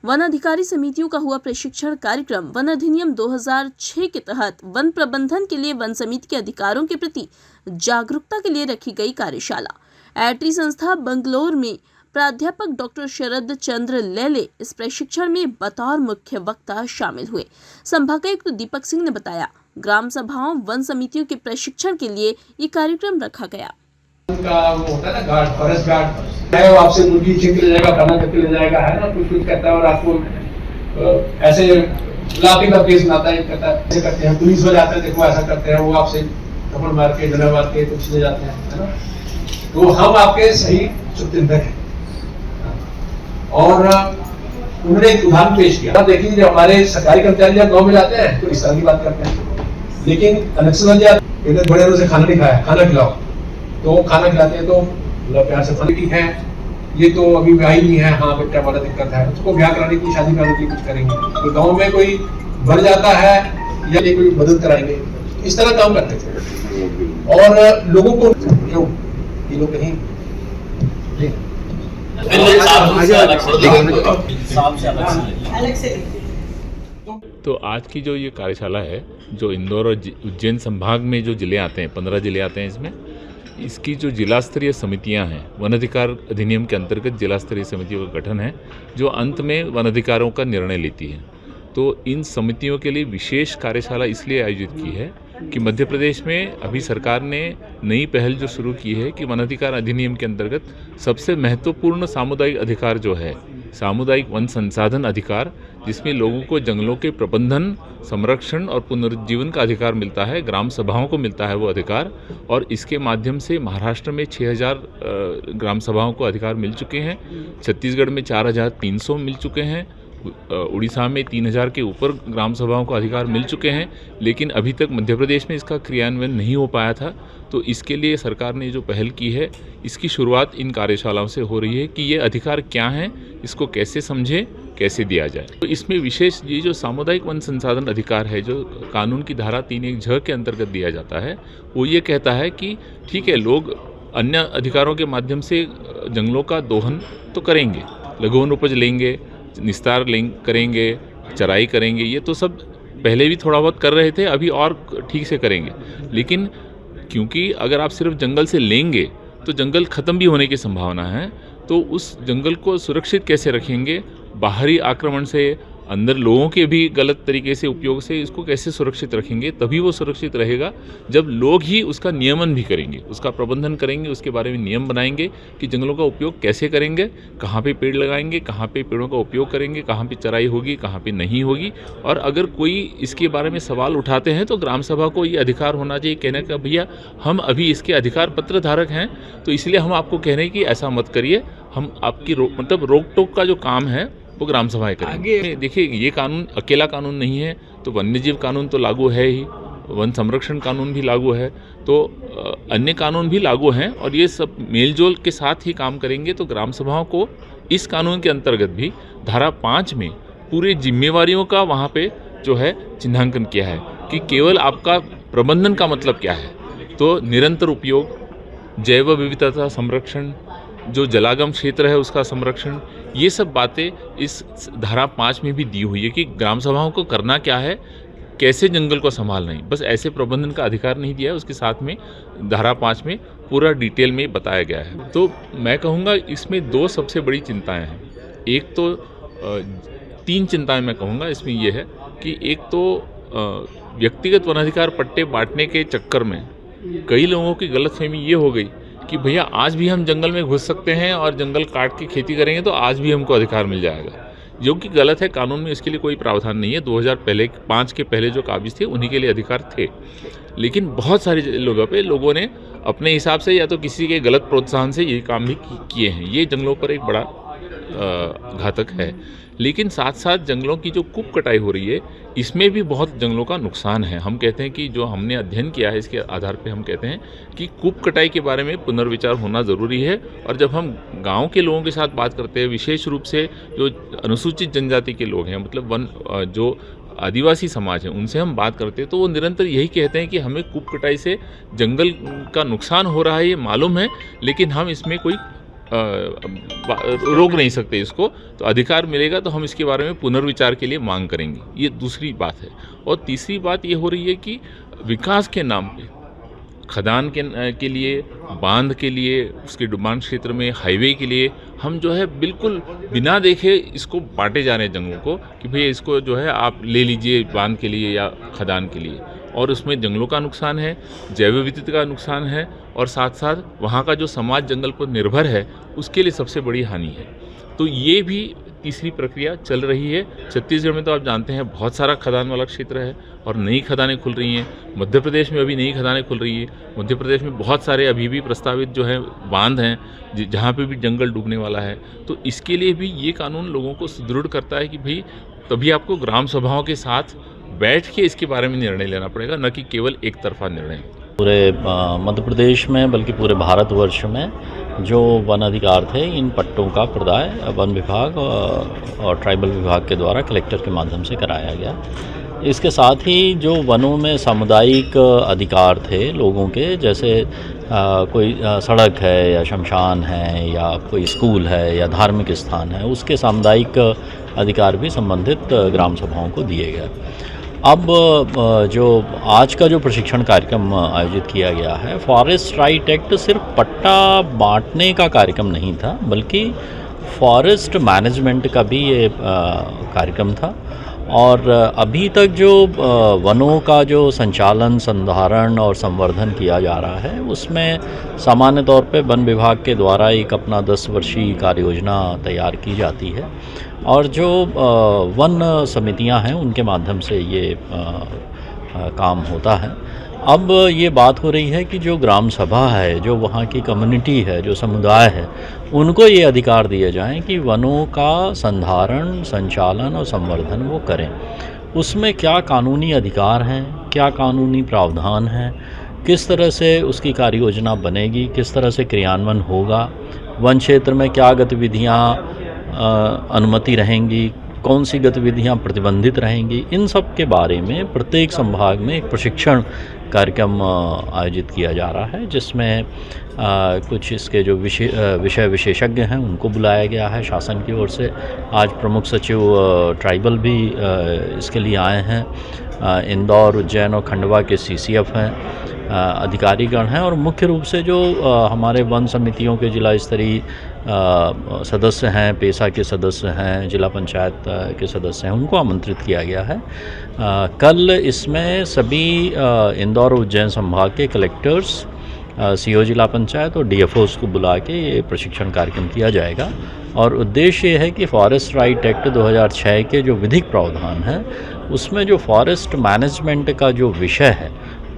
One अधिकारी समितियों का हुआ प्रशिक्षण कार्यक्रम वन अधिनियम 2006 के तहत वन प्रबंधन के लिए वन समिति के अधिकारों के प्रति जागरूकता के लिए रखी गई कार्यशाला। एट्री संस्था बंगलौर में प्राध्यापक डॉक्टर शरद चंद्र लेले इस प्रशिक्षण में बतौर मुख्य वक्ता शामिल हुए। संभागायुक्त दीपक सिंह ने बताया, ग्राम सभाओं वन समितियों के प्रशिक्षण के लिए ये कार्यक्रम रखा गया। का वो होता है ना गार्ड, फॉरेस्ट गार्ड है, वो आपसे मुर्गी छीन के ले जाएगा, खाना करके ले जाएगा, है ना, कुछ कुछ कहता है और आपको ऐसे लाठी का केस लाता है, कहता है ऐसे करते हैं, पुलिस हो जाते हैं, देखो ऐसा करते हैं, वो आपसे थप्पड़ मार के डंडा मार के कुछ ले जाते हैं, है ना। तो हम आपके सही शुभचिंतक हैं। और उन्होंने एक उदाहरण पेश किया। देखिए जब हमारे सरकारी कर्मचारी जब गाँव में जाते हैं तो इस तरह की बात करते हैं, लेकिन कनेक्शन जाते बड़े से खाना नहीं खाया, खाना खिलाओ, तो खाना खिलाते हैं तो प्यार से खाने की है, ये तो अभी ब्याह ही नहीं है, हाँ बेटा बड़ा दिक्कत है, उसको ब्याह कराने की, शादी कराने की कुछ करेंगे। तो गांव में कोई बढ़ जाता है या कोई मदद कराएंगे, इस तरह काम करते थे। और लोगों को क्यों ये लोग कहीं तो आज की जो ये कार्यशाला है, जो इंदौर और उज्जैन संभाग में जो जिले आते हैं, 15 जिले आते हैं इसमें, इसकी जो जिला स्तरीय समितियां हैं, वन अधिकार अधिनियम के अंतर्गत जिला स्तरीय समितियों का गठन है, जो अंत में वन अधिकारों का निर्णय लेती है। तो इन समितियों के लिए विशेष कार्यशाला इसलिए आयोजित की है कि मध्य प्रदेश में अभी सरकार ने नई पहल जो शुरू की है कि वन अधिकार अधिनियम के अंतर्गत सबसे महत्वपूर्ण सामुदायिक अधिकार जो है सामुदायिक वन संसाधन अधिकार, जिसमें लोगों को जंगलों के प्रबंधन, संरक्षण और पुनरुज्जीवन का अधिकार मिलता है, ग्राम सभाओं को मिलता है वो अधिकार। और इसके माध्यम से महाराष्ट्र में 6000 ग्राम सभाओं को अधिकार मिल चुके हैं, छत्तीसगढ़ में 4300 मिल चुके हैं, उड़ीसा में 3000 के ऊपर ग्राम सभाओं को अधिकार मिल चुके हैं, लेकिन अभी तक मध्य प्रदेश में इसका क्रियान्वयन नहीं हो पाया था। तो इसके लिए सरकार ने जो पहल की है, इसकी शुरुआत इन कार्यशालाओं से हो रही है कि ये अधिकार क्या हैं, इसको कैसे समझें, कैसे दिया जाए। तो इसमें विशेष ये जो सामुदायिक वन संसाधन अधिकार है, जो कानून की धारा 3(1)(झ) के अंतर्गत दिया जाता है, वो ये कहता है कि ठीक है, लोग अन्य अधिकारों के माध्यम से जंगलों का दोहन तो करेंगे, लघुवन उपज लेंगे, निस्तार करेंगे, चराई करेंगे, ये तो सब पहले भी थोड़ा बहुत कर रहे थे, अभी और ठीक से करेंगे। लेकिन क्योंकि अगर आप सिर्फ जंगल से लेंगे तो जंगल ख़त्म भी होने की संभावना है, तो उस जंगल को सुरक्षित कैसे रखेंगे, बाहरी आक्रमण से, अंदर लोगों के भी गलत तरीके से उपयोग से इसको कैसे सुरक्षित रखेंगे, तभी वो सुरक्षित रहेगा जब लोग ही उसका नियमन भी करेंगे, उसका प्रबंधन करेंगे, उसके बारे में नियम बनाएंगे कि जंगलों का उपयोग कैसे करेंगे, कहाँ पे पेड़ लगाएंगे, कहाँ पे पेड़ों का उपयोग करेंगे, कहाँ पे चराई होगी, कहाँ पे नहीं होगी। और अगर कोई इसके बारे में सवाल उठाते हैं तो ग्राम सभा को ये अधिकार होना चाहिए कहने का, भैया हम अभी इसके अधिकार पत्र धारक हैं, तो इसलिए हम आपको कह रहे हैं कि ऐसा मत करिए, हम आपकी रोक टोक का जो काम है वो ग्राम सभाएं करेंगे। देखिए, ये कानून अकेला कानून नहीं है, तो वन्यजीव कानून तो लागू है ही, वन संरक्षण कानून भी लागू है, तो अन्य कानून भी लागू हैं, और ये सब मेलजोल के साथ ही काम करेंगे। तो ग्राम सभाओं को इस कानून के अंतर्गत भी धारा 5 में पूरी जिम्मेवारियों का वहाँ पे जो है चिन्हांकन किया है कि केवल आपका प्रबंधन का मतलब क्या है, तो निरंतर उपयोग, जैव विविधता संरक्षण, जो जलागम क्षेत्र है उसका संरक्षण, ये सब बातें इस धारा 5 में भी दी हुई है कि ग्राम सभाओं को करना क्या है, कैसे जंगल को संभालना है। बस ऐसे प्रबंधन का अधिकार नहीं दिया है, उसके साथ में धारा 5 में पूरा डिटेल में बताया गया है। तो मैं कहूँगा इसमें 2 सबसे बड़ी चिंताएं हैं। एक तो 3 चिंताएं मैं कहूँगा इसमें ये है कि एक तो व्यक्तिगत वनाधिकार पट्टे बांटने के चक्कर में कई लोगों की गलतफहमी ये हो गई कि भैया आज भी हम जंगल में घुस सकते हैं और जंगल काट के खेती करेंगे तो आज भी हमको अधिकार मिल जाएगा, जो कि गलत है। कानून में इसके लिए कोई प्रावधान नहीं है। 2005 के पहले जो काबिज थे उन्हीं के लिए अधिकार थे, लेकिन बहुत सारे लोगों ने अपने हिसाब से या तो किसी के गलत प्रोत्साहन से ये काम भी किए हैं। ये जंगलों पर एक बड़ा घातक है। लेकिन साथ साथ जंगलों की जो कुप कटाई हो रही है, इसमें भी बहुत जंगलों का नुकसान है। हम कहते हैं कि जो हमने अध्ययन किया है इसके आधार पे हम कहते हैं कि कुप कटाई के बारे में पुनर्विचार होना ज़रूरी है। और जब हम गांव के लोगों के साथ बात करते हैं, विशेष रूप से जो अनुसूचित जनजाति के लोग हैं, मतलब जो आदिवासी समाज है, उनसे हम बात करते हैं तो वो निरंतर यही कहते हैं कि हमें कुप कटाई से जंगल का नुकसान हो रहा है, ये मालूम है, लेकिन हम इसमें कोई रोक नहीं सकते इसको। तो अधिकार मिलेगा तो हम इसके बारे में पुनर्विचार के लिए मांग करेंगे, ये दूसरी बात है। और तीसरी बात ये हो रही है कि विकास के नाम पे खदान के लिए, बांध के लिए, उसके डुबान क्षेत्र में हाईवे के लिए हम जो है बिल्कुल बिना देखे इसको बांटे जा रहे हैं जंगलों को कि भैया इसको जो है आप ले लीजिए बांध के लिए या खदान के लिए। और उसमें जंगलों का नुकसान है, जैव विविधता का नुकसान है और साथ साथ वहाँ का जो समाज जंगल पर निर्भर है उसके लिए सबसे बड़ी हानि है। तो ये भी तीसरी प्रक्रिया चल रही है। छत्तीसगढ़ में तो आप जानते हैं बहुत सारा खदान वाला क्षेत्र है और नई खदानें खुल रही हैं। मध्य प्रदेश में अभी नई खदानें खुल रही है। मध्य प्रदेश में बहुत सारे अभी भी प्रस्तावित जो है बांध हैं जहाँ पे भी जंगल डूबने वाला है। तो इसके लिए भी ये कानून लोगों को सुदृढ़ करता है कि भाई तभी आपको ग्राम सभाओं के साथ बैठ के इसके बारे में निर्णय लेना पड़ेगा, न कि केवल एक तरफा निर्णय। पूरे मध्य प्रदेश में बल्कि पूरे भारतवर्ष में जो वन अधिकार थे इन पट्टों का प्रदाय वन विभाग और ट्राइबल विभाग के द्वारा कलेक्टर के माध्यम से कराया गया। इसके साथ ही जो वनों में सामुदायिक अधिकार थे लोगों के, जैसे कोई सड़क है या शमशान है या कोई स्कूल है या धार्मिक स्थान है, उसके सामुदायिक अधिकार भी संबंधित ग्राम सभाओं को दिए गए। अब जो आज का जो प्रशिक्षण कार्यक्रम आयोजित किया गया है, फॉरेस्ट राइट एक्ट सिर्फ पट्टा बांटने का कार्यक्रम नहीं था, बल्कि फॉरेस्ट मैनेजमेंट का भी ये कार्यक्रम था। और अभी तक जो वनों का जो संचालन, संधारण और संवर्धन किया जा रहा है, उसमें सामान्य तौर पे वन विभाग के द्वारा एक अपना 10 वर्षीय कार्य योजना तैयार की जाती है और जो वन समितियां हैं उनके माध्यम से ये काम होता है। अब ये बात हो रही है कि जो ग्राम सभा है, जो वहाँ की कम्युनिटी है, जो समुदाय है, उनको ये अधिकार दिए जाएं कि वनों का संधारण, संचालन और संवर्धन वो करें। उसमें क्या कानूनी अधिकार हैं, क्या कानूनी प्रावधान हैं, किस तरह से उसकी कार्य योजना बनेगी, किस तरह से क्रियान्वयन होगा, वन क्षेत्र में क्या गतिविधियाँ अनुमति रहेंगी, कौन सी गतिविधियां प्रतिबंधित रहेंगी, इन सब के बारे में प्रत्येक संभाग में एक प्रशिक्षण कार्यक्रम आयोजित किया जा रहा है, जिसमें कुछ इसके जो विषय विशेषज्ञ हैं उनको बुलाया गया है शासन की ओर से। आज प्रमुख सचिव ट्राइबल भी इसके लिए आए हैं। इंदौर, उज्जैन और खंडवा के CCF हैं, अधिकारीगण हैं और मुख्य रूप से जो हमारे वन समितियों के जिला स्तरीय सदस्य हैं, पेशा के सदस्य हैं, जिला पंचायत के सदस्य हैं, उनको आमंत्रित किया गया है। कल इसमें सभी इंदौर और उज्जैन संभाग के कलेक्टर्स, CO जिला पंचायत और DFOs को बुला के ये प्रशिक्षण कार्यक्रम किया जाएगा। और उद्देश्य ये है कि फॉरेस्ट राइट एक्ट 2006 के जो विधिक प्रावधान है, उसमें जो फॉरेस्ट मैनेजमेंट का जो विषय है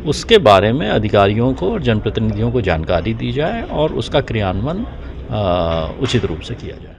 उसके बारे में अधिकारियों को और जनप्रतिनिधियों को जानकारी दी जाए और उसका क्रियान्वयन उचित रूप से किया जाए।